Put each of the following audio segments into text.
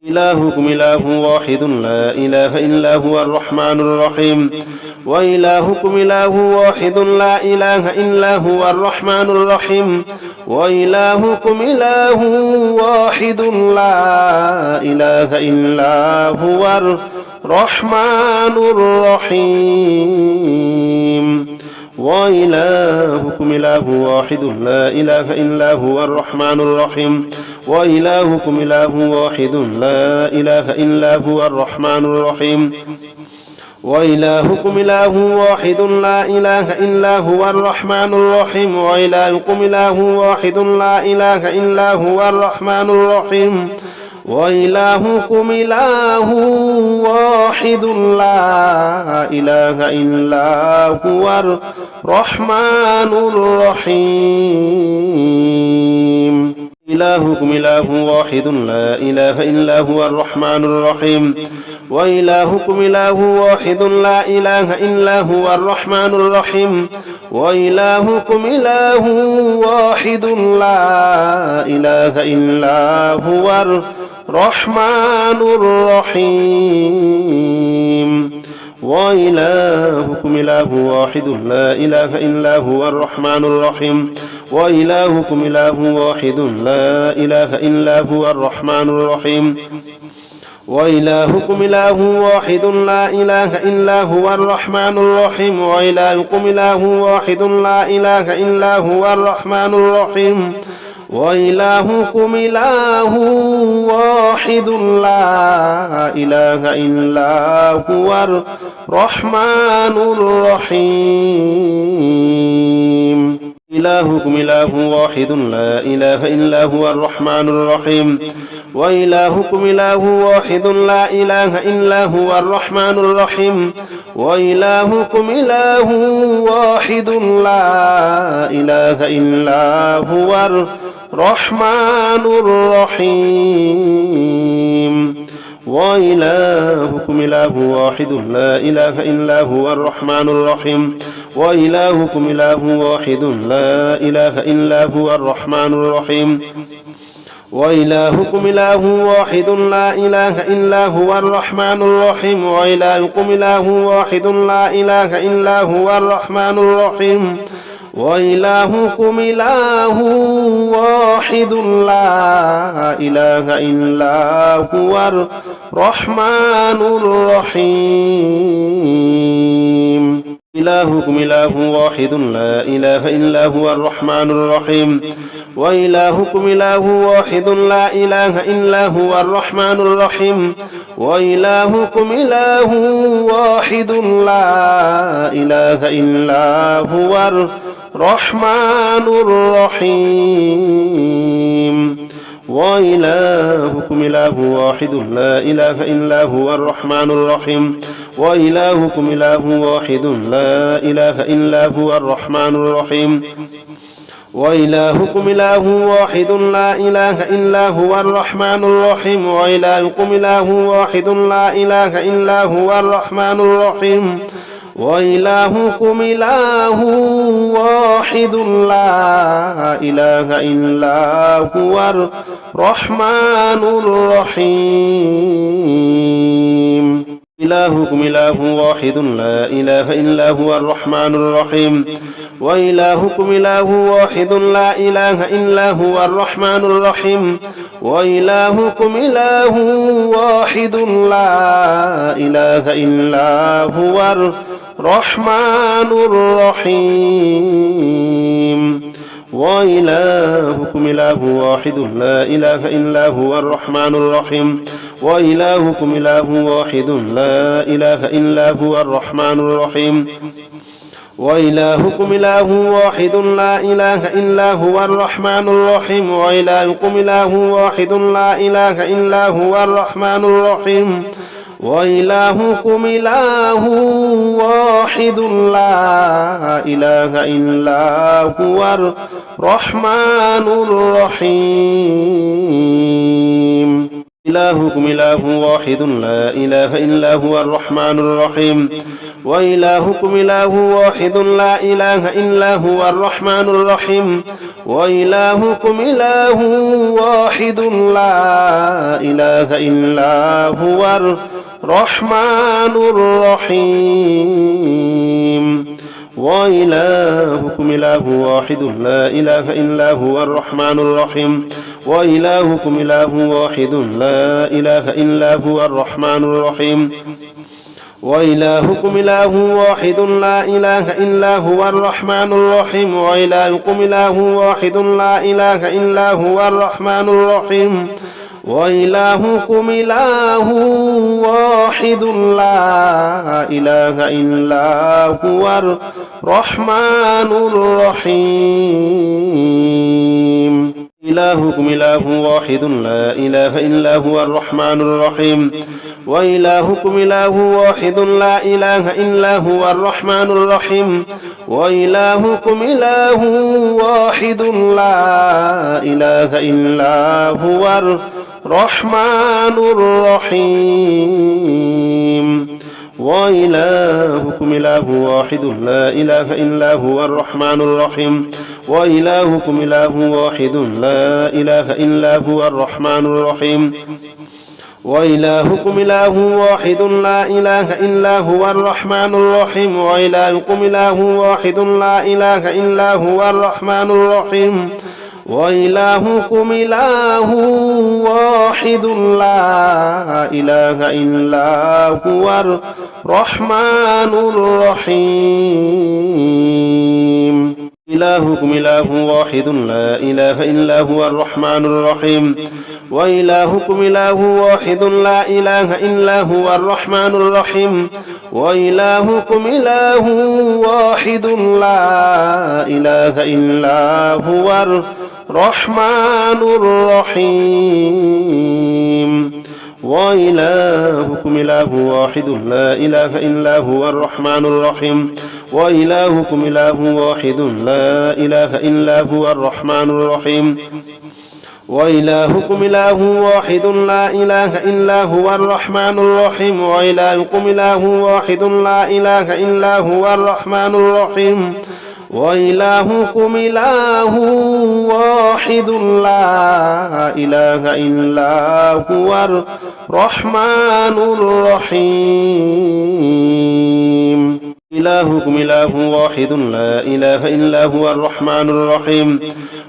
إلهكم إله واحد لا إله إلا هو الرحمن الرحيم وإلهكم إله واحد لا إله إلا هو الرحمن الرحيم وإلهكم إله واحد لا إله إلا هو الرحمن الرحيم وإلهكم إله واحد لا إله إلا هو الرحمن الرحيم وإلهكم إله واحد لا إله إلا هو الرحمن الرحيم وإلهكم إله واحد لا إله إلا هو الرحمن الرحيم وإلهكم إله واحد لا إله إلا هو الرحمن الرحيم وإلهكم إله واحد لا إله إلا هو الرحمن الرحيم إلهكم إله واحد لا إله إلا هو الرحمن الرحيم وإلهكم إله واحد لا إله إلا هو الرحمن الرحيم وإلهكم إله واحد لا إله إلا هو الرحمن الرحيم وإلهكم إله واحد لا إله إلا هو الرحمن الرحيم وإلهكم إله واحد لا إله إلا هو الرحمن الرحيم وإلهكم إله واحد لا إله إلا هو الرحمن الرحيم وإلهكم إله واحد لا إله إلا هو الرحمن الرحيم وإلهكم إله واحد لا إله إلا هو الرحمن الرحيم إلهكم إله واحد لا إله إلا هو الرحمن الرحيم وإلهكم إله واحد لا إله إلا هو الرحمن الرحيم وإلهكم إله واحد لا إله إلا هو الرحمن الرحيم وإلهكم إله واحد لا إله إلا هو الرحمن الرحيم وإلهكم إله واحد لا إله إلا هو الرحمن الرحيم وإلهكم إله واحد لا إله إلا هو الرحمن الرحيم وإلهكم إله واحد لا إله إلا هو الرحمن الرحيم وإلهكم إله واحد لا إله إلا هو الرحمن الرحيم إلهكم إله واحد لا إله إلا هو الرحمن الرحيم وإلهكم إله واحد لا إله إلا هو الرحمن الرحيم وإلهكم إله واحد لا إله إلا هو الرحمن الرحيم وإلهكم إله واحد لا إله إلا هو الرحمن الرحيم وإلهكم إله واحد لا إله إلا هو الرحمن الرحيم وإلهكم إله واحد لا إله إلا هو الرحمن الرحيم وإلهكم إله واحد لا إله إلا هو الرحمن الرحيم وإلهكم إله واحد لا إله إلا هو الرحمن الرحيم إلهكم إله واحد لا إله إلا هو الرحمن الرحيم وإلهكم إله واحد لا إله إلا هو الرحمن الرحيم وإلهكم إله واحد لا إله إلا هو الرحمن الرحيم وإلهكم إله واحد لا إله إلا هو الرحمن الرحيم وإلهكم إله واحد لا إله إلا هو الرحمن الرحيم وإلهكم إله واحد لا إله إلا هو الرحمن الرحيم وإلهكم إله واحد لا إله إلا هو الرحمن الرحيم وإلهكم إله واحد لا إله إلا هو الرحمن الرحيم إلهكم إله واحد لا إله إلا هو الرحمن الرحيم وإلهكم إله واحد لا إله إلا هو الرحمن الرحيم وإلهكم إله واحد لا إله إلا هو الرحمن الرحيم وإلهكم إله واحد لا إله إلا هو الرحمن الرحيم وإلهكم إله واحد لا إله إلا هو الرحمن الرحيم وإلهكم إله واحد لا إله إلا هو الرحمن الرحيم وإلهكم إله واحد لا إله إلا هو الرحمن الرحيم وإلهكم إله واحد لا إله إلا هو الرحمن الرحيم إلهكم إله واحد لا إله إلا هو الرحمن الرحيم وإلهكم إله واحد لا إله إلا هو الرحمن الرحيم وإلهكم إله واحد لا إله إلا هو الرحمن الرحيم وإلهكم إله واحد لا إله إلا هو الرحمن الرحيم وإلهكم إله واحد لا إله إلا هو الرحمن الرحيم وإلهكم إله واحد لا إله إلا هو الرحمن الرحيم وإلهكم إله واحد لا إله إلا هو الرحمن الرحيم وإلهكم إله واحد لا إله إلا هو الرحمن الرحيم إلهكم إله واحد لا إله إلا هو الرحمن الرحيم وإلهكم إله واحد لا إله إلا هو الرحمن الرحيم وإلهكم إله واحد لا إله إلا هو الرحمن الرحيم وإلهكم إله واحد لا إله إلا هو الرحمن الرحيم وإلهكم إله واحد لا إله إلا هو الرحمن الرحيم وإلهكم إله واحد لا إله إلا هو الرحمن الرحيم وإلهكم إله واحد لا إله إلا هو الرحمن الرحيم وإلهكم إله واحد لا إله إلا هو الرحمن الرحيم إلهكم إله واحد لا إله إلا هو الرحمن الرحيم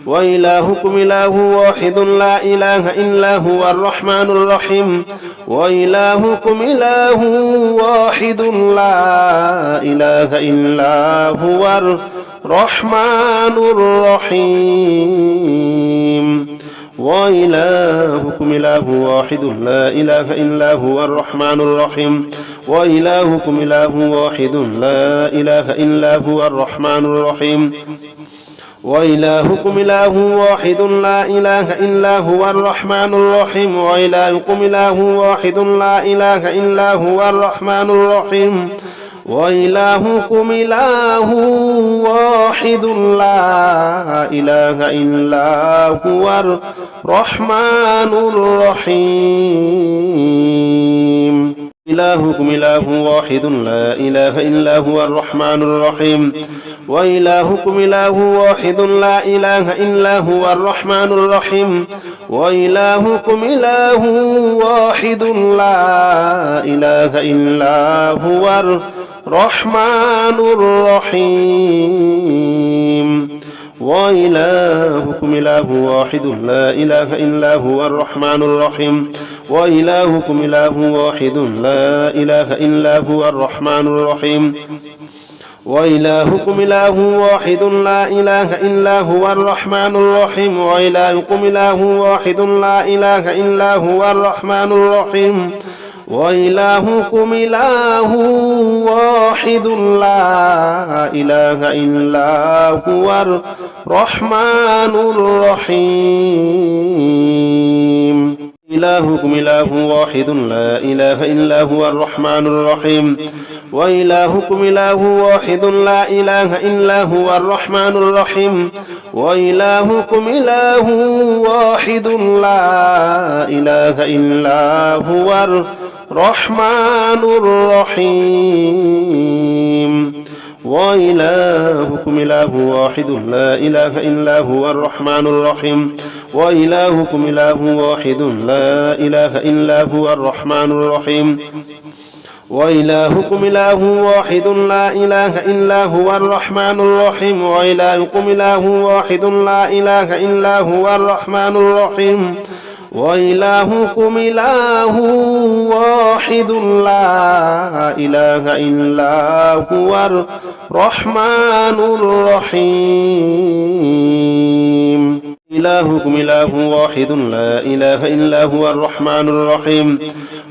وإلهكم إله واحد لا إله إلا هو الرحمن الرحيم وإلهكم إله واحد لا إله إلا هو الرحمن الرحيم وإلهكم إله واحد لا إله إلا هو الرحمن الرحيم وإلهكم إله واحد لا إله إلا هو الرحمن الرحيم وإلهكم إله واحد لا إله إلا هو الرحمن الرحيم وإلهكم إله واحد لا إله إلا هو الرحمن الرحيم وإلهكم إله واحد لا إله إلا هو الرحمن الرحيم إلهكم إله واحد لا إله إلا هو الرحمن الرحيم وإلهكم إله واحد لا إله إلا هو الرحمن الرحيم وإلهكم إله واحد لا إله إلا هو الرحمن الرحيم وإلهكم إله واحد لا إله إلا هو الرحمن الرحيم وإلهكم إله واحد لا إله إلا هو الرحمن الرحيم وإلهكم إله واحد لا إله إلا هو الرحمن الرحيم وإلهكم إله واحد لا إله إلا هو الرحمن الرحيم وإلهكم إله واحد لا إله إلا هو الرحمن الرحيم إلهكم إله واحد لا إله إلا هو الرحمن الرحيم وإلهكم إله واحد لا إله إلا هو الرحمن الرحيم وإلهكم إله واحد لا إله إلا هو الرحمن الرحيم وإلهكم إله واحد لا إله إلا هو الرحمن الرحيم وإلهكم إله واحد لا إله إلا هو الرحمن الرحيم وإلهكم إله واحد لا إله إلا هو الرحمن الرحيم وإلهكم إله واحد لا إله إلا هو الرحمن الرحيم وإلهكم إله واحد لا إله إلا هو الرحمن الرحيم إلهكم إله واحد لا إله إلا هو الرحمن الرحيم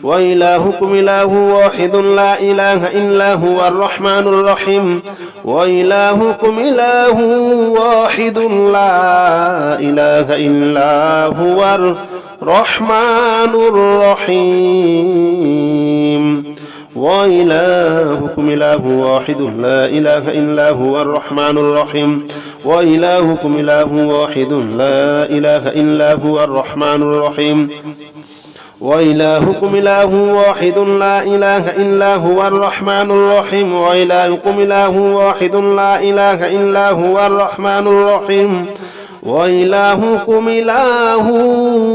وإلهكم إله واحد لا إله إلا هو الرحمن الرحيم وإلهكم إله واحد لا إله إلا هو الرحمن الرحيم وإلهكم إله واحد لا إله إلا هو الرحمن الرحيم وإلهكم إله واحد لا إله إلا هو الرحمن الرحيم وإلهكم إله واحد لا إله إلا هو الرحمن الرحيم وإلهكم إله واحد لا إله إلا هو الرحمن الرحيم وإلهكم إله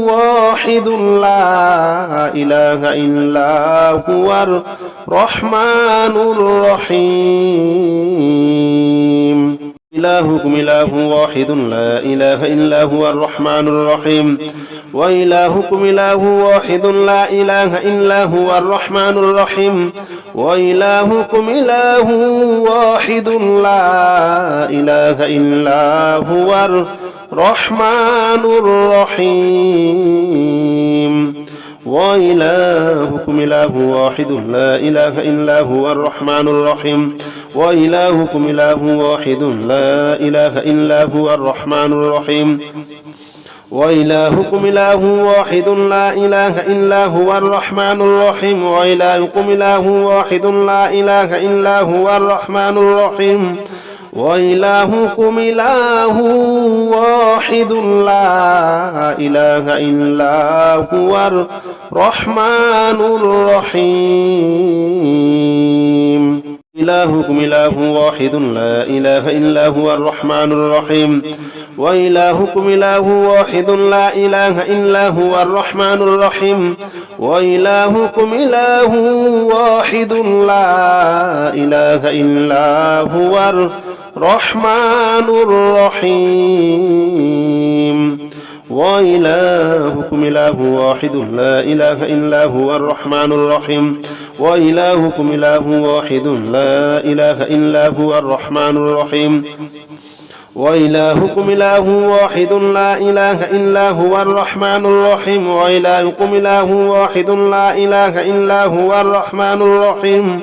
واحد لا إله إلا هو الرحمن الرحيم إلهكم إله واحد لا إله إلا هو الرحمن الرحيم وإلهكم إله واحد لا إله إلا هو الرحمن الرحيم وإلهكم إله واحد لا إله إلا هو الرحمن الرحيم وإلهكم إله واحد لا إله إلا هو الرحمن الرحيم وإلهكم إله واحد لا إله إلا هو الرحمن الرحيم وإلهكم إله واحد لا إله إلا هو الرحمن الرحيم وإلهكم إله واحد لا إله إلا هو الرحمن الرحيم وإلهكم إله واحد لا إله إلا هو الرحمن الرحيم إلهكم إله واحد لا إله إلا هو الرحمن الرحيم وإلهكم إله واحد لا إله إلا هو الرحمن الرحيم وإلهكم إله واحد لا إله إلا هو الرحمن الرحيم وإلهكم إله واحد لا إله إلا هو الرحمن الرحيم وإلهكم إله واحد لا إله إلا هو الرحمن الرحيم وإلهكم إله واحد لا إله إلا هو الرحمن الرحيم وإلهكم إله واحد لا إله إلا هو الرحمن الرحيم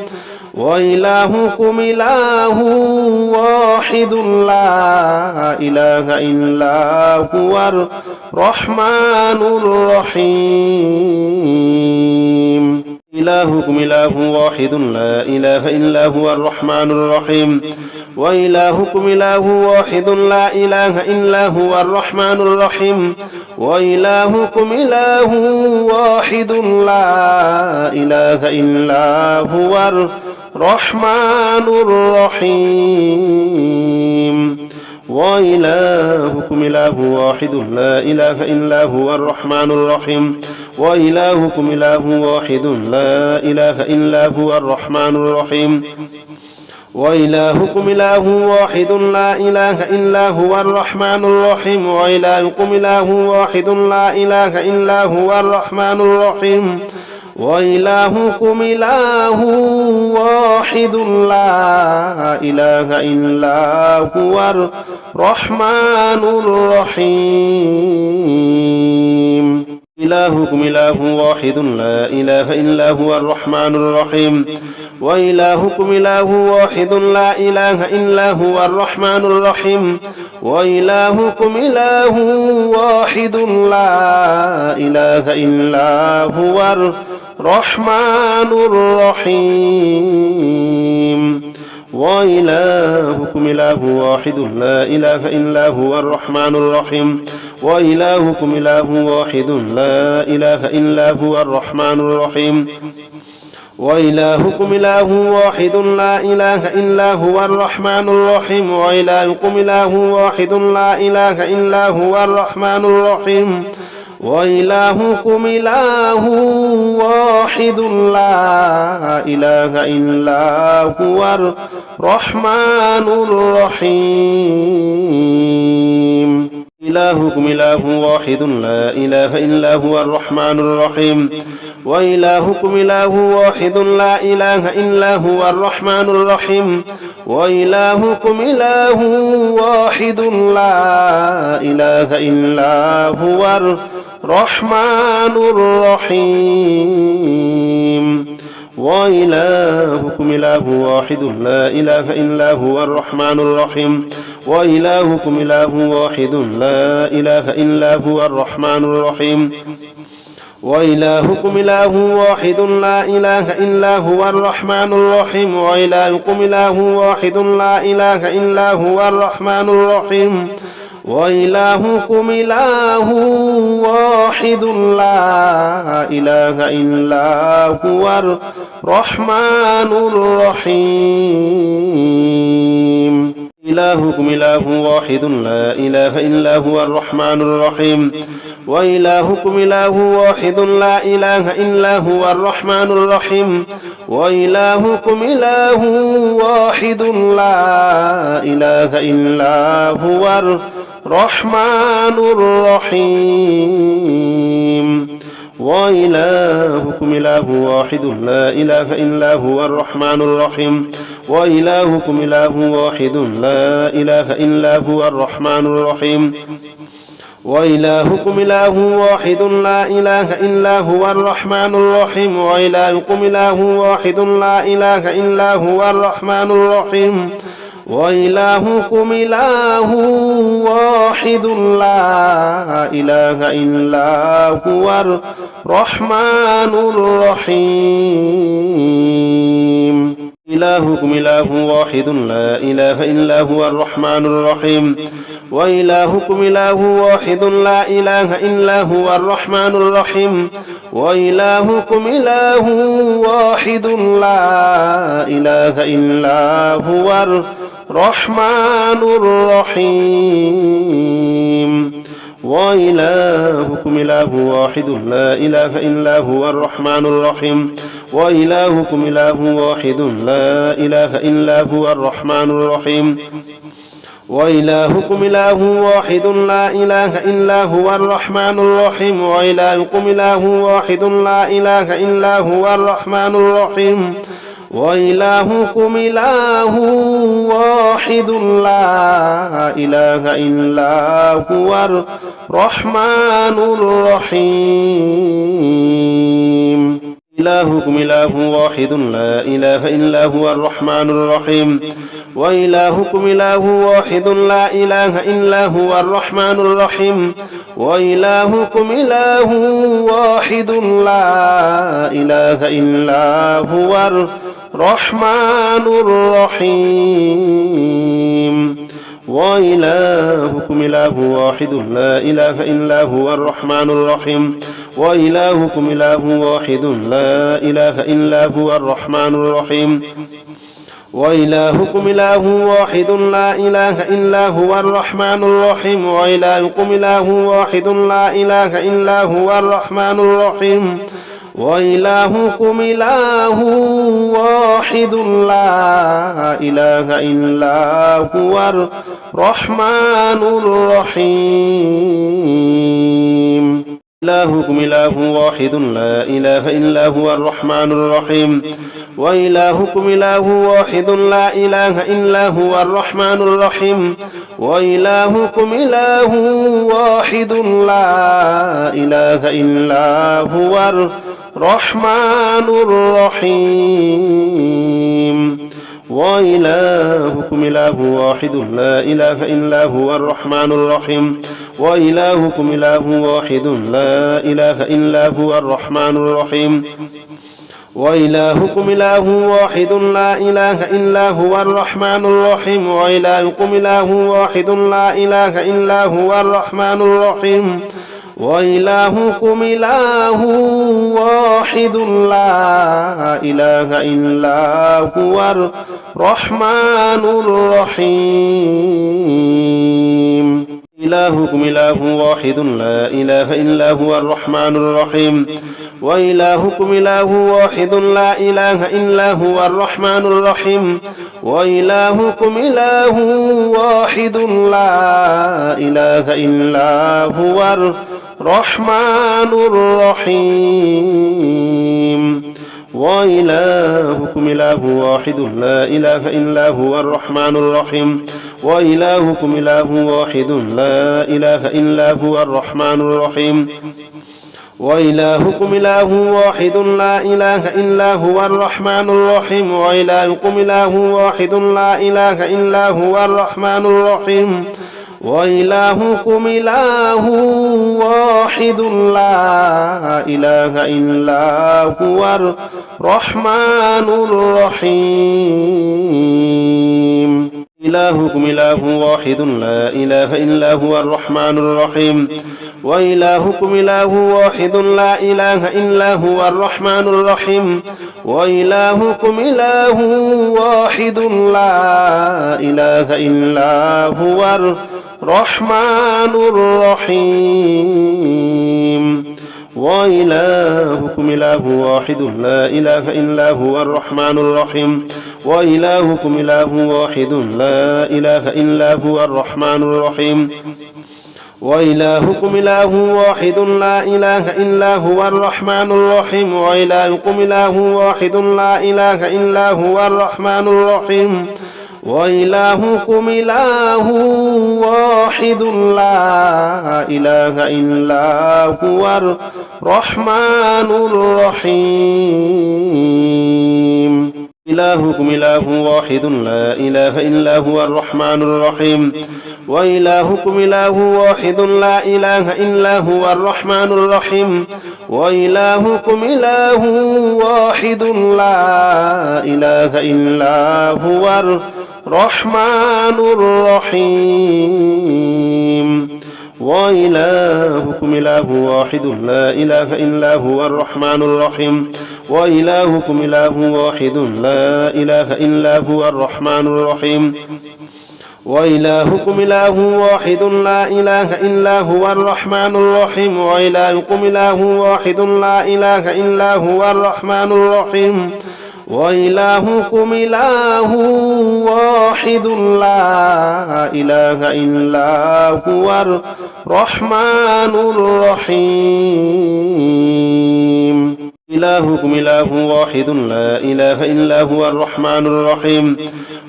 وإلهكم إله واحد لا إله إلا هو الرحمن الرحيم إلهكم إله واحد لا إله إلا هو الرحمن الرحيم وإلهكم إله واحد لا إله إلا هو الرحمن الرحيم وإلهكم إله واحد لا إله إلا هو الرحمن الرحيم وإلهكم إله واحد لا إله إلا هو الرحمن الرحيم وإلهكم إله واحد لا إله إلا هو الرحمن الرحيم وإلهكم إله واحد لا إله إلا هو الرحمن الرحيم وإلهكم إله واحد لا إله إلا هو الرحمن الرحيم وإلهكم إله واحد لا إله إلا هو الرحمن الرحيم إلهكم إله واحد لا إله إلا هو الرحمن الرحيم وإلهكم إله واحد لا إله إلا هو الرحمن الرحيم وإلهكم إله واحد لا إله إلا هو الرحمن الرحيم وإلهكم إله واحد لا إله إلا هو الرحمن الرحيم وإلهكم إله واحد لا إله إلا هو الرحمن الرحيم وإلهكم إله واحد لا إله إلا هو الرحمن الرحيم وإلهكم إله واحد لا إله إلا هو الرحمن الرحيم وإلهكم إله واحد لا إله إلا هو الرحمن الرحيم إلهكم إله واحد لا إله إلا هو الرحمن الرحيم وإلهكم إله واحد لا إله إلا هو الرحمن الرحيم وإلهكم إله واحد لا إله إلا هو الرحمن الرحيم وإلهكم إله واحد لا إله إلا هو الرحمن الرحيم وإلهكم إله واحد لا إله إلا هو الرحمن الرحيم وإلهكم إله واحد لا إله إلا هو الرحمن الرحيم وإلهكم إله واحد لا إله إلا هو الرحمن الرحيم وإلهكم إله واحد لا إله إلا هو الرحمن الرحيم إلهكم إله واحد لا إله إلا هو الرحمن الرحيم وإلهكم إله واحد لا إله إلا هو الرحمن الرحيم وإلهكم إله واحد لا إله إلا هو الرحمن الرحيم وإلهكم إله واحد لا إله إلا هو الرحمن الرحيم وإلهكم إله واحد لا إله إلا هو الرحمن الرحيم وإلهكم إله واحد لا إله إلا هو الرحمن الرحيم وإلهكم إله واحد لا إله إلا هو الرحمن الرحيم وإلهكم إله واحد لا إله إلا هو الرحمن الرحيم إلهكم إله واحد لا إله إلا هو الرحمن الرحيم وإلهكم إله واحد لا إله إلا هو الرحمن الرحيم وإلهكم إله واحد لا إله إلا هو الرحمن الرحيم وإلهكم إله واحد لا إله إلا هو الرحمن الرحيم وإلهكم إله واحد لا إله إلا هو الرحمن الرحيم وإلهكم إله واحد لا إله إلا هو الرحمن الرحيم وإلهكم إله واحد لا إله إلا هو الرحمن الرحيم وإلهكم إله واحد لا إله إلا هو الرحمن الرحيم إلهكم إله واحد لا إله إلا هو الرحمن الرحيم وإلهكم إله واحد لا إله إلا هو الرحمن الرحيم وإلهكم إله واحد لا إله إلا هو الرحمن الرحيم وإلهكم إله واحد لا إله إلا هو الرحمن الرحيم وإلهكم إله واحد لا إله إلا هو الرحمن الرحيم وإلهكم إله واحد لا إله إلا هو الرحمن الرحيم وإلهكم إله واحد لا إله إلا هو الرحمن الرحيم وإلهكم إله واحد لا إله إلا هو الرحمن الرحيم إلهكم إله واحد لا إله إلا هو الرحمن الرحيم وإلهكم إله واحد لا إله إلا هو الرحمن الرحيم وإلهكم إله واحد لا إله إلا هو الرحمن الرحيم وإلهكم إله واحد لا إله إلا هو الرحمن الرحيم وإلهكم إله واحد لا إله إلا هو الرحمن الرحيم وإلهكم إله واحد لا إله إلا هو الرحمن الرحيم وإلهكم إله واحد لا إله إلا هو الرحمن الرحيم وإلهكم إله واحد لا إله إلا هو الرحمن الرحيم إلهكم إله واحد لا إله إلا هو الرحمن الرحيم وإلهكم إله واحد لا إله إلا هو الرحمن الرحيم وإلهكم إله واحد لا إله إلا هو الرحمن الرحيم وإلهكم إله واحد لا إله إلا هو الرحمن الرحيم وإلهكم إله واحد لا إله إلا هو الرحمن الرحيم وإلهكم إله واحد لا إله إلا هو الرحمن الرحيم وإلهكم إله واحد لا إله إلا هو الرحمن الرحيم وإلهكم إله واحد لا إله إلا هو الرحمن الرحيم إلهكم إله واحد لا إله إلا هو الرحمن الرحيم وإلهكم إله واحد لا إله إلا هو الرحمن الرحيم وإلهكم إله واحد لا إله إلا هو الرحمن الرحيم وإلهكم إله واحد لا إله إلا هو الرحمن الرحيم وإلهكم إله واحد لا إله إلا هو الرحمن الرحيم وإلهكم إله واحد لا إله إلا هو الرحمن الرحيم وإلهكم إله واحد لا إله إلا هو الرحمن الرحيم وإلهكم إله واحد لا إله إلا هو الرحمن الرحيم إلهكم إله واحد لا إله إلا هو الرحمن الرحيم وإلهكم إله واحد لا إله إلا هو الرحمن الرحيم وإلهكم إله واحد لا إله إلا هو الرحمن الرحيم وإلهكم إله واحد لا إله إلا هو الرحمن الرحيم وإلهكم إله واحد لا إله إلا هو الرحمن الرحيم وإلهكم إله واحد لا إله إلا هو الرحمن الرحيم وإلهكم إله واحد لا إله إلا هو الرحمن الرحيم وإلهكم إله واحد لا إله إلا هو الرحمن الرحيم إلهكم إله واحد لا إله إلا هو الرحمن الرحيم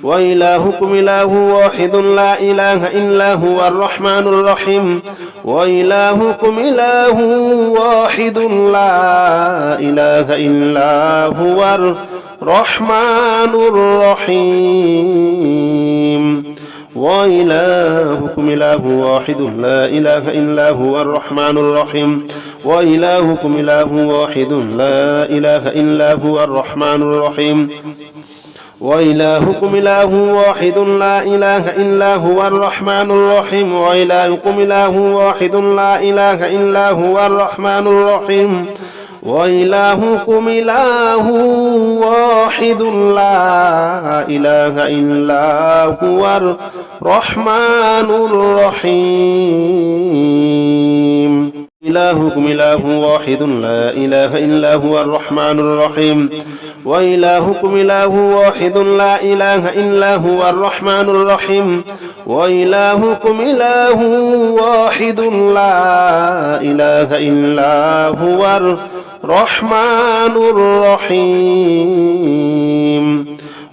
وإلهكم إله واحد لا إله إلا هو الرحمن الرحيم وإلهكم إله واحد لا إله إلا هو الرحمن الرحيم وإلهكم إله واحد لا إله إلا هو الرحمن الرحيم وإلهكم إله واحد لا إله إلا هو الرحمن الرحيم وإلهكم إله واحد لا إله إلا هو الرحمن الرحيم وإلهكم إله واحد لا إله إلا هو الرحمن الرحيم وإلهكم إله واحد لا إله إلا هو الرحمن الرحيم إلهكم إله واحد لا إله إلا هو الرحمن الرحيم وإلهكم إله واحد لا إله إلا هو الرحمن الرحيم وإلهكم إله واحد لا إله إلا هو الرحمن الرحيم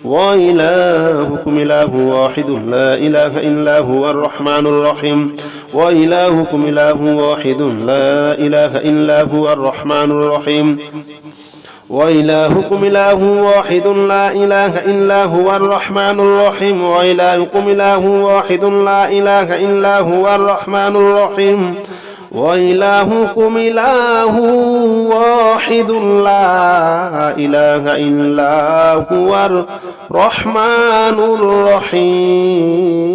وإلهكم إله واحد لا إله إلا هو الرحمن الرحيم وإلهكم إله واحد لا إله إلا هو الرحمن الرحيم وإلهكم إله واحد لا إله إلا هو الرحمن الرحيم وإلهكم إله واحد لا إله إلا هو الرحمن الرحيم وإلهكم إله واحد لا إله إلا هو الرحمن الرحيم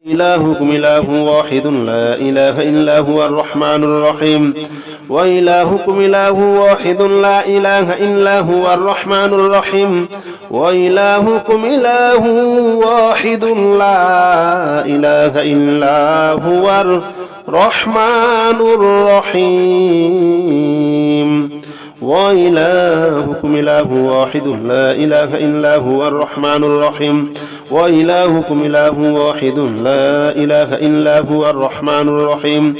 إلهكم إله واحد لا إله إلا هو الرحمن الرحيم وإلهكم إله واحد لا إله إلا هو الرحمن الرحيم وإلهكم إله واحد لا إله إلا هو الرحمن الرحيم وإلهكم إله واحد لا إله إلا هو الرحمن الرحيم وإلهكم إله واحد لا إله إلا هو الرحمن الرحيم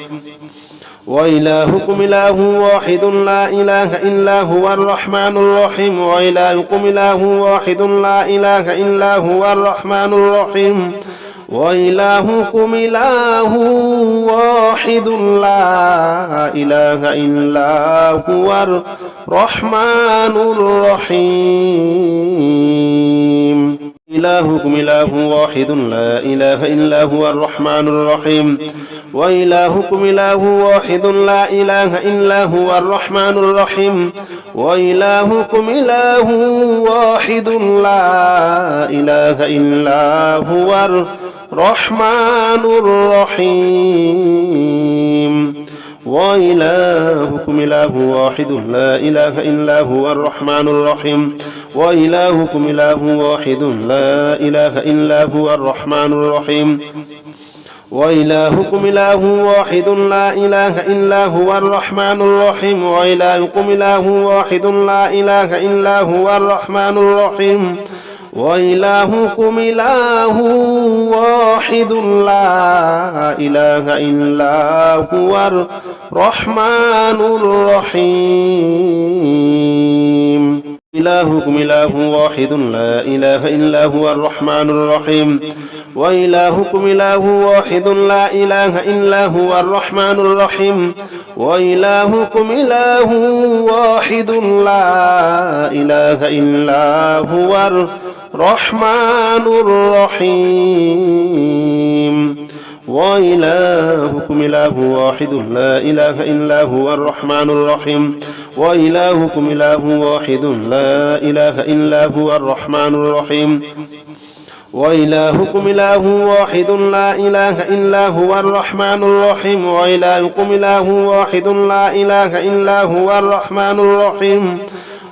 وإلهكم إله واحد لا إله إلا هو الرحمن الرحيم وإلهكم إله واحد لا إله إلا هو الرحمن الرحيم وإلهكم إله واحد لا إله إلا هو الرحمن الرحيم إلهكم إله واحد لا إله إلا هو الرحمن الرحيم وإلهكم إله واحد لا إله إلا هو الرحمن الرحيم وإلهكم إله واحد لا إله إلا هو الرحمن الرحيم وإلهكم إله واحد لا إله إلا هو الرحمن الرحيم وإلهكم إله واحد لا إله إلا هو الرحمن الرحيم وإلهكم إله واحد لا إله إلا هو الرحمن الرحيم وإلهكم إله واحد لا إله إلا هو الرحمن الرحيم وإلهكم إله واحد لا إله إلا هو الرحمن الرحيم إلهكم إله واحد لا إله إلا هو الرحمن الرحيم وإلهكم إله واحد لا إله إلا هو الرحمن الرحيم وإلهكم إله واحد لا إله إلا هو الرحمن الرحيم وإلهكم إله واحد لا إله إلا هو الرحمن الرحيم وإلهكم إله واحد لا إله إلا هو الرحمن الرحيم وإلهكم إله واحد لا إله إلا هو الرحمن الرحيم وإلهكم إله واحد لا إله إلا هو الرحمن الرحيم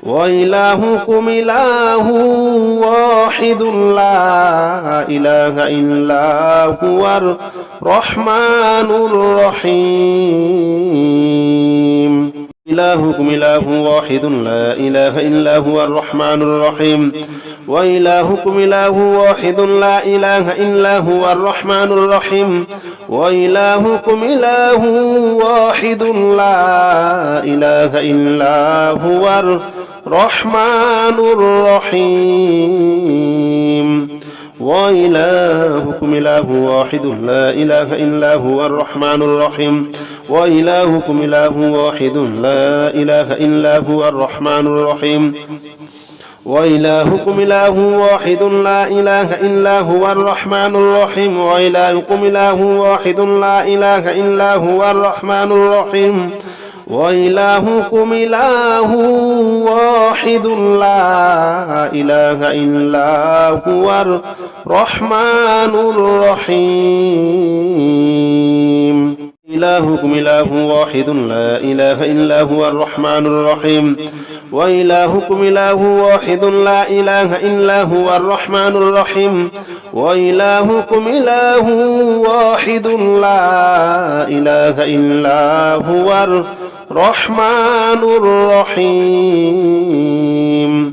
وإلهكم إله واحد لا إله إلا هو الرحمن الرحيم إلهكم إله واحد لا إله إلا هو الرحمن الرحيم وإلهكم إله واحد لا إله إلا هو الرحمن الرحيم وإلهكم إله واحد لا إله إلا هو الرحمن الرحيم وإلهكم إله واحد لا إله إلا هو الرحمن الرحيم وإلهكم إله واحد لا إله إلا هو الرحمن الرحيم وإلهكم إله واحد لا إله إلا هو الرحمن الرحيم وإلهكم إله واحد لا إله إلا هو الرحمن الرحيم وإلهكم إله واحد لا إله إلا هو الرحمن الرحيم إلهكم إله واحد لا إله إلا هو الرحمن الرحيم وإلهكم إله واحد لا إله إلا هو الرحمن الرحيم وإلهكم إله واحد لا إله إلا هو الرحمن الرحيم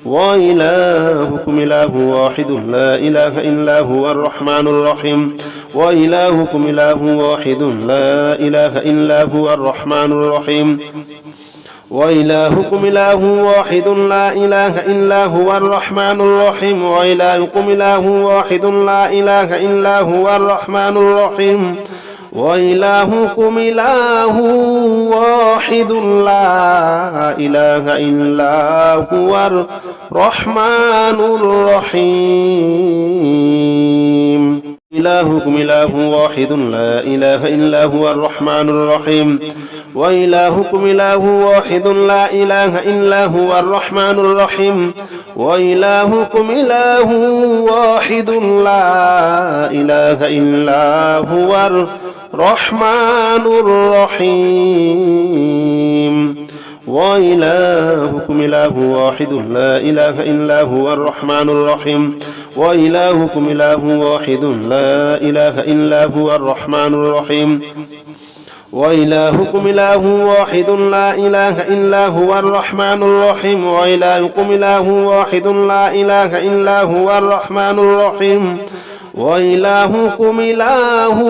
وإلهكم إله واحد لا إله إلا هو الرحمن الرحيم وإلهكم إله واحد لا إله إلا هو الرحمن الرحيم وإلهكم إله واحد لا إله إلا هو الرحمن الرحيم وإلهكم إله واحد لا إله إلا هو الرحمن الرحيم وإلهكم إله واحد لا إله إلا هو الرحمن الرحيم إلهكم إله واحد لا إله إلا هو الرحمن الرحيم وإلهكم إله واحد لا إله إلا هو الرحمن الرحيم وإلهكم إله واحد لا إله إلا هو الرحمن الرحيم وإلهكم إله واحد لا إله إلا هو الرحمن الرحيم وإلهكم إله واحد لا إله إلا هو الرحمن الرحيم وإلهكم إله واحد لا إله إلا هو الرحمن الرحيم وإلهكم إله واحد لا إله إلا هو الرحمن الرحيم وإلهكم إله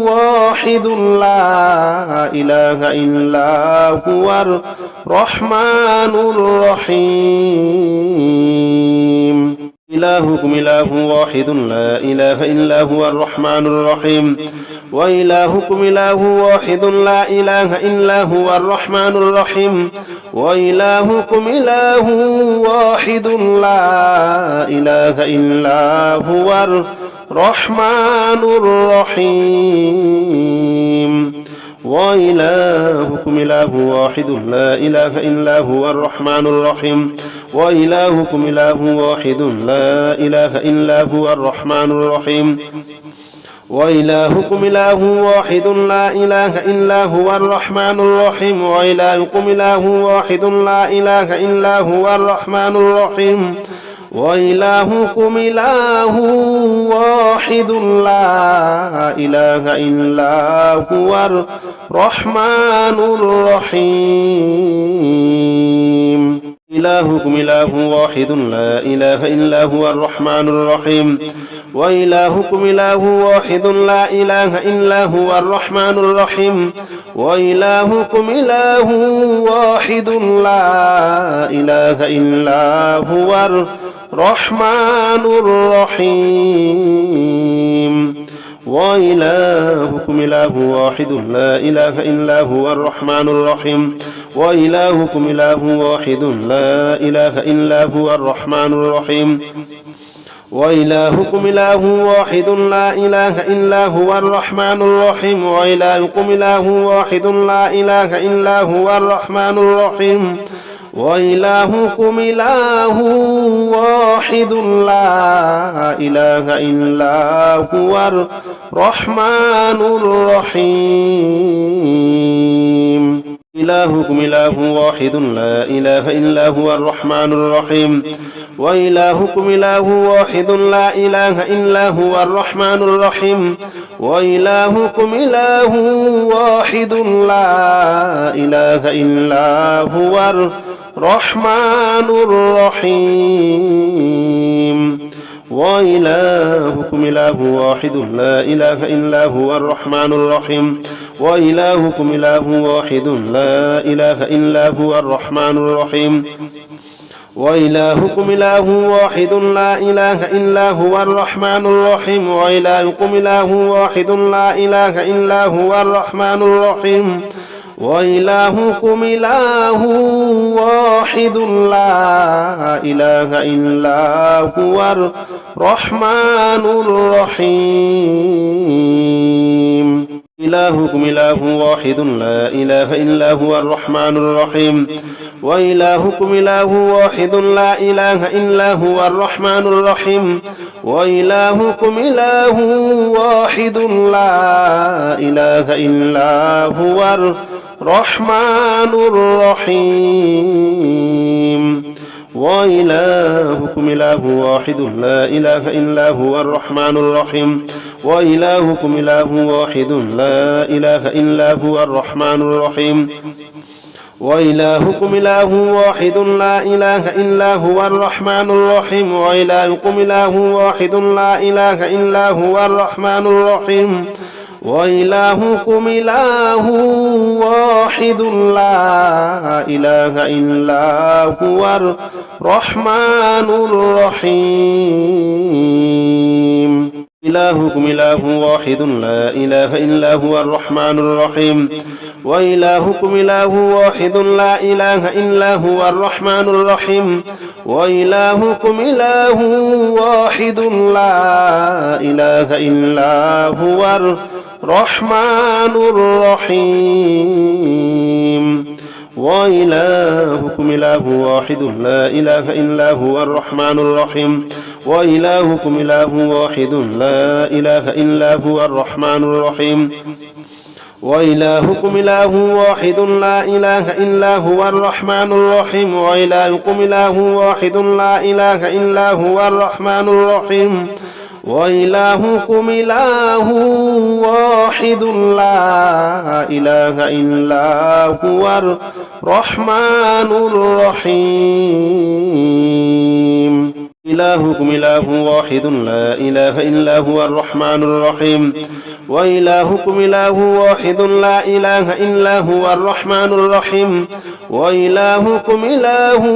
واحد لا إله إلا هو الرحمن الرحيم إلهكم إله واحد لا إله إلا هو الرحمن الرحيم وإلهكم إله واحد لا إله إلا هو الرحمن الرحيم وإلهكم إله واحد لا إله إلا هو الرحمن الرحيم وإلهكم إله واحد لا إله إلا هو الرحمن الرحيم وإلهكم إله واحد لا إله إلا هو الرحمن الرحيم وإلهكم إله واحد لا إله إلا هو الرحمن الرحيم وإلهكم إله واحد لا إله إلا هو الرحمن الرحيم وإلهكم إله واحد لا إله إلا هو الرحمن الرحيم إلهكم إله واحد لا إله إلا هو الرحمن الرحيم وإلهكم إله واحد لا إله إلا هو الرحمن الرحيم وإلهكم إله واحد لا إله إلا هو الرحمن الرحيم وإلهكم إله واحد لا إله إلا هو الرحمن الرحيم وإلهكم إله واحد لا إله إلا هو الرحمن الرحيم وإلهكم إله واحد لا إله إلا هو الرحمن الرحيم وإلهكم إله واحد لا إله إلا هو الرحمن الرحيم وإلهكم إله واحد لا إله إلا هو الرحمن الرحيم إلهكم إله واحد لا إله إلا هو الرحمن الرحيم وإلهكم إله واحد لا إله إلا هو الرحمن الرحيم وإلهكم إله واحد لا إله إلا هو الرحمن الرحيم وإلهكم إله واحد لا إله إلا هو الرحمن الرحيم وإلهكم إله واحد لا إله إلا هو الرحمن الرحيم وإلهكم إله واحد لا إله إلا هو الرحمن الرحيم وإلهكم إله واحد لا إله إلا هو الرحمن الرحيم وإلهكم إله واحد لا إله إلا هو الرحمن الرحيم إلهكم إله واحد لا إله إلا هو الرحمن الرحيم وإلهكم إله واحد لا إله إلا هو الرحمن الرحيم وإلهكم إله واحد لا إله إلا هو الرحمن الرحيم وإلهكم إله واحد لا إله إلا هو الرحمن الرحيم وإلهكم إله واحد لا إله إلا هو الرحمن الرحيم وإلهكم إله واحد لا إله إلا هو الرحمن الرحيم وإلهكم إله واحد لا إله إلا هو الرحمن الرحيم وإلهكم إله واحد لا إله إلا هو الرحمن الرحيم إلهكم إله واحد لا إله إلا هو الرحمن الرحيم وإلهكم إله واحد لا إله إلا هو الرحمن الرحيم وإلهكم إله واحد لا إله إلا هو الرحمن الرحيم وإلهكم إله واحد لا إله إلا هو الرحمن الرحيم وإلهكم إله واحد لا إله إلا هو الرحمن الرحيم وإلهكم إله واحد لا إله إلا هو الرحمن الرحيم وإلهكم إله واحد لا إله إلا هو الرحمن الرحيم وإلهكم إله واحد لا إله إلا هو الرحمن الرحيم إلهكم إله واحد لا إله إلا هو الرحمن الرحيم وإلهكم إله واحد لا إله إلا هو الرحمن الرحيم وإلهكم إله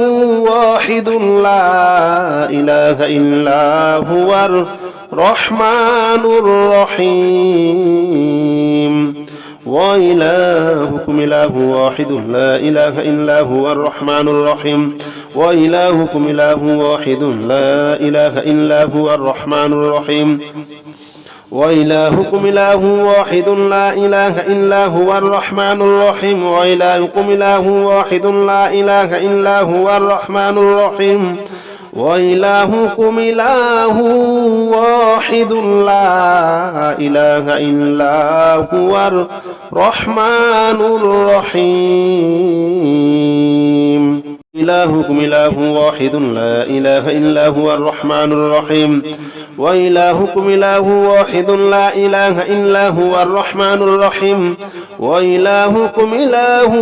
واحد لا إله إلا هو الرحمن الرحيم وإلهكم إله واحد لا إله إلا هو الرحمن الرحيم وإلهكم إله واحد لا إله إلا هو الرحمن الرحيم وإلهكم إله واحد لا إله إلا هو الرحمن الرحيم وإلهكم إله واحد لا إله إلا هو الرحمن الرحيم وإلهكم إله واحد لا إله إلا هو الرحمن الرحيم إلهكم إله واحد لا إله إلا هو الرحمن الرحيم وإلهكم إله واحد لا إله إلا هو الرحمن الرحيم وإلهكم إله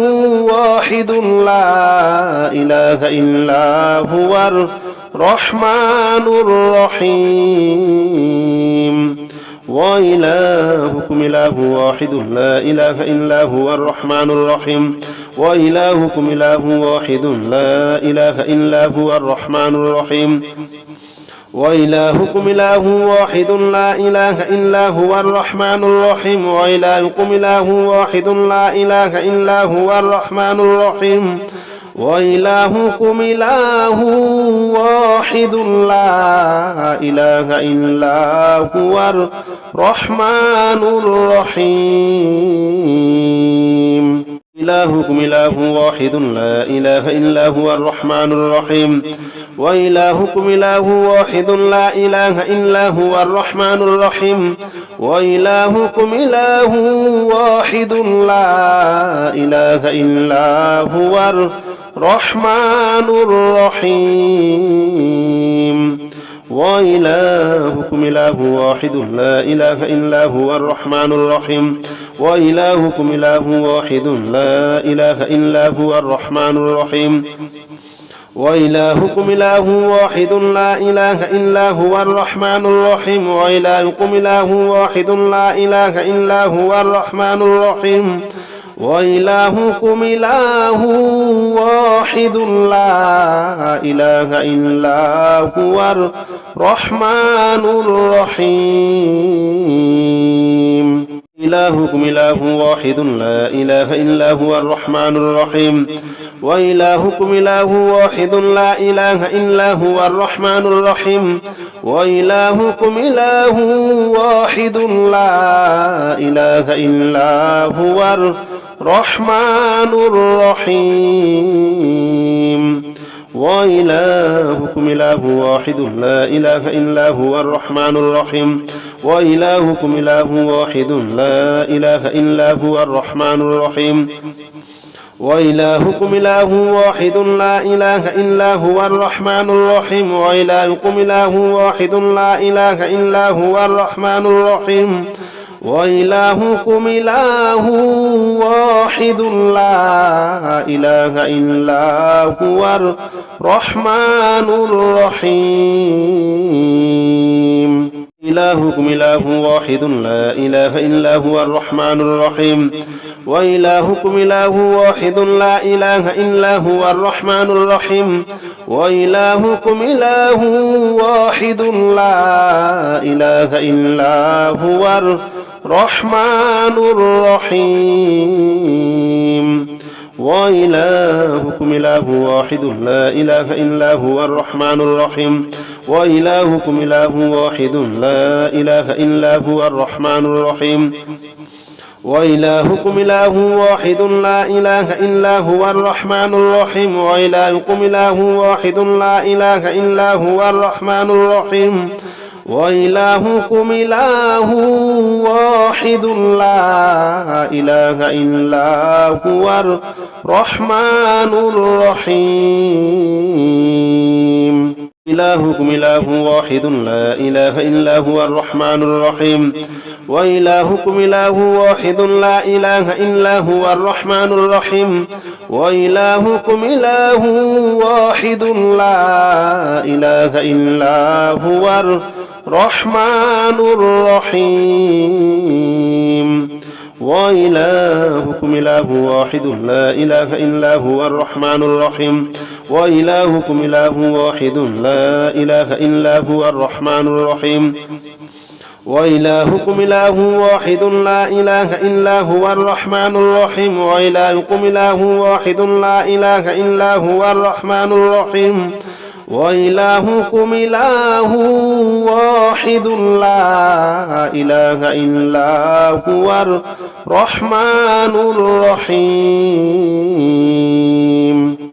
واحد لا إله إلا هو الرحمن الرحيم وإلهكم إله واحد لا إله إلا هو الرحمن الرحيم وإلهكم إله واحد لا إله إلا هو الرحمن الرحيم وإلهكم إله واحد لا إله إلا هو الرحمن الرحيم وإلهكم إله واحد لا إله إلا هو الرحمن الرحيم وإلهكم إله واحد لا إله إلا هو الرحمن الرحيم إلهكم إله واحد لا إله إلا هو الرحمن الرحيم وإلهكم إله واحد لا إله إلا هو الرحمن الرحيم وإلهكم إله واحد لا إله إلا هو الرحمن الرحيم وإلهكم إله واحد لا إله إلا هو الرحمن الرحيم وإلهكم إله واحد لا إله إلا هو الرحمن الرحيم وإلهكم إله واحد لا إله إلا هو الرحمن الرحيم وإلهكم إله واحد لا إله إلا هو الرحمن الرحيم وإلهكم إله واحد لا إله إلا هو الرحمن الرحيم إلهكم إله واحد لا إله إلا هو الرحمن الرحيم وإلهكم إله واحد لا إله إلا هو الرحمن الرحيم وإلهكم إله واحد لا إله إلا هو الرحمن الرحيم وإلهكم إله واحد لا إله إلا هو الرحمن الرحيم وإلهكم إله واحد لا إله إلا هو الرحمن الرحيم وإلهكم إله واحد لا إله إلا هو الرحمن الرحيم وإلهكم إله واحد لا إله إلا هو الرحمن الرحيم وإلهكم إله واحد لا إله إلا هو الرحمن الرحيم إلهكم إله واحد لا إله إلا هو الرحمن الرحيم وإلهكم إله واحد لا إله إلا هو الرحمن الرحيم وإلهكم إله واحد لا إله إلا هو الرحمن الرحيم وإلهكم إله واحد لا إله إلا هو الرحمن الرحيم وإلهكم إله واحد لا إله إلا هو الرحمن الرحيم وإلهكم إله واحد لا إله إلا هو الرحمن الرحيم وإلهكم إله واحد لا إله إلا هو الرحمن الرحيم وإلهكم إله واحد لا إله إلا هو الرحمن الرحيم إلهكم إله واحد لا إله إلا هو الرحمن الرحيم وإلهكم إله واحد لا إله إلا هو الرحمن الرحيم وإلهكم إله واحد لا إله إلا هو الرحمن الرحيم وإلهكم إله واحد لا إله إلا هو الرحمن الرحيم وإلهكم إله واحد لا إله إلا هو الرحمن الرحيم وإلهكم إله واحد لا إله إلا هو الرحمن الرحيم وإلهكم إله واحد لا إله إلا هو الرحمن الرحيم وإلهكم إله واحد لا إله إلا هو الرحمن الرحيم